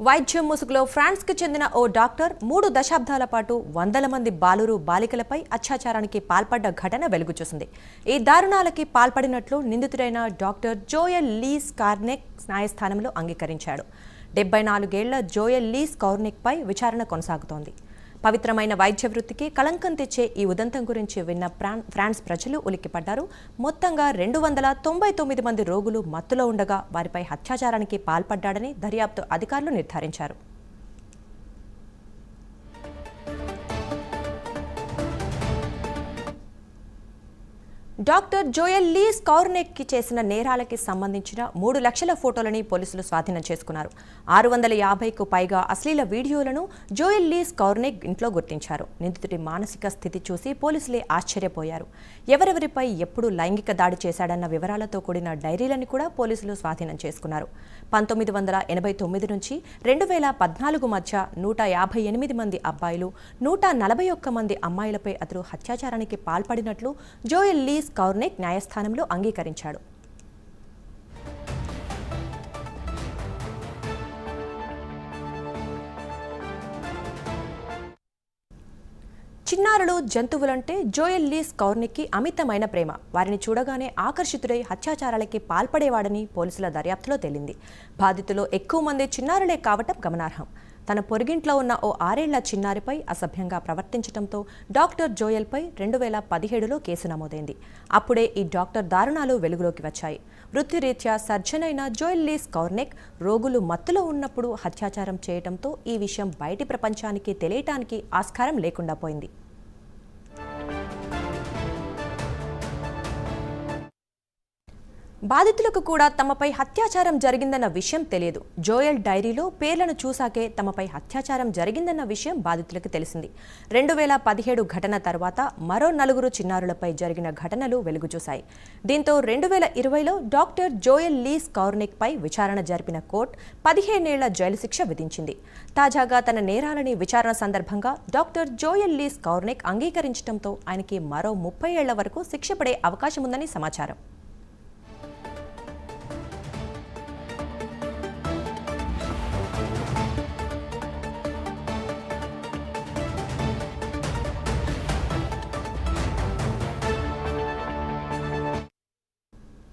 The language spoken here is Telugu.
వైద్యం ముసుగులో ఫ్రాన్స్కు చెందిన ఓ డాక్టర్ 3 దశాబ్దాల పాటు వందల మంది బాలురు బాలికలపై అత్యాచారానికి పాల్పడ్డ ఘటన వెలుగుచూసింది. ఈ దారుణాలకి పాల్పడినట్లు నిందితుడైన డాక్టర్ జోయల్ లీస్ కార్నెక్ న్యాయస్థానంలో అంగీకరించాడు. 74 ఏళ్ల జోయల్ లీస్ కార్నెక్పై విచారణ కొనసాగుతోంది. పవిత్రమైన వైద్య వృత్తికి కళంకం తెచ్చే ఈ ఉదంతం గురించి విన్న ఫ్రాన్స్ ప్రజలు ఉలిక్కిపడ్డారు. మొత్తంగా 299 మంది రోగులు మత్తులో ఉండగా వారిపై అత్యాచారానికి పాల్పడ్డాడని దర్యాప్తు అధికారులు నిర్ధారించారు. డాక్టర్ జోయల్ లీస్ కార్నెక్కి చేసిన నేరాలకి సంబంధించిన 3 లక్షల ఫోటోలని పోలీసులు స్వాధీనం చేసుకున్నారు. 650కు పైగా అశ్లీల వీడియోలను జోయల్ లీస్ కార్నెక్ ఇంట్లో గుర్తించారు. నిందితుడి మానసిక స్థితి చూసి పోలీసులే ఆశ్చర్యపోయారు. ఎవరెవరిపై ఎప్పుడు లైంగిక దాడి చేశాడన్న వివరాలతో కూడిన డైరీలను కూడా పోలీసులు స్వాధీనం చేసుకున్నారు. 1989 నుంచి 2014 మధ్య 158 మంది అబ్బాయిలు, 141 మంది అమ్మాయిలపై అతడు అత్యాచారానికి పాల్పడినట్లు జోయల్ లీస్ కార్నెక్ న్యాయస్థానంలో అంగీకరించాడు. చిన్నారులు, జంతువులంటే జోయల్ లీస్ కార్నెక్కి అమితమైన ప్రేమ. వారిని చూడగానే ఆకర్షితుడై అత్యాచారాలకి పాల్పడేవాడని పోలీసుల దర్యాప్తులో తేలింది. బాధితులు ఎక్కువ మంది చిన్నారులే కావటం గమనార్హం. తన పొరుగింట్లో ఉన్న ఓ 6 ఏళ్ల చిన్నారిపై అసభ్యంగా ప్రవర్తించడంతో డాక్టర్ జోయల్పై 2017లో కేసు నమోదైంది. అప్పుడే ఈ డాక్టర్ దారుణాలు వెలుగులోకి వచ్చాయి. వృత్తిరీత్యా సర్జన్ అయిన జోయల్ లీస్ కార్నెక్ రోగులు మత్తులో ఉన్నప్పుడు అత్యాచారం చేయడంతో ఈ విషయం బయటి ప్రపంచానికి తెలియటానికి ఆస్కారం లేకుండా పోయింది. బాధితులకు కూడా తమపై అత్యాచారం జరిగిందన్న విషయం తెలియదు. జోయల్ డైరీలో పేర్లను చూశాకే తమపై అత్యాచారం జరిగిందన్న విషయం బాధితులకు తెలిసింది. 2017 ఘటన తర్వాత మరో 4 చిన్నారులపై జరిగిన ఘటనలు వెలుగుచూశాయి. దీంతో 2020లో డాక్టర్ జోయల్ లీస్ కార్నెక్పై విచారణ జరిపిన కోర్టు 15 ఏళ్ల జైలు శిక్ష విధించింది. తాజాగా తన నేరాలని విచారణ సందర్భంగా డాక్టర్ జోయల్ లీస్ కార్నెక్ అంగీకరించడంతో ఆయనకి మరో 30 ఏళ్ల వరకు శిక్ష పడే అవకాశం ఉందని సమాచారం.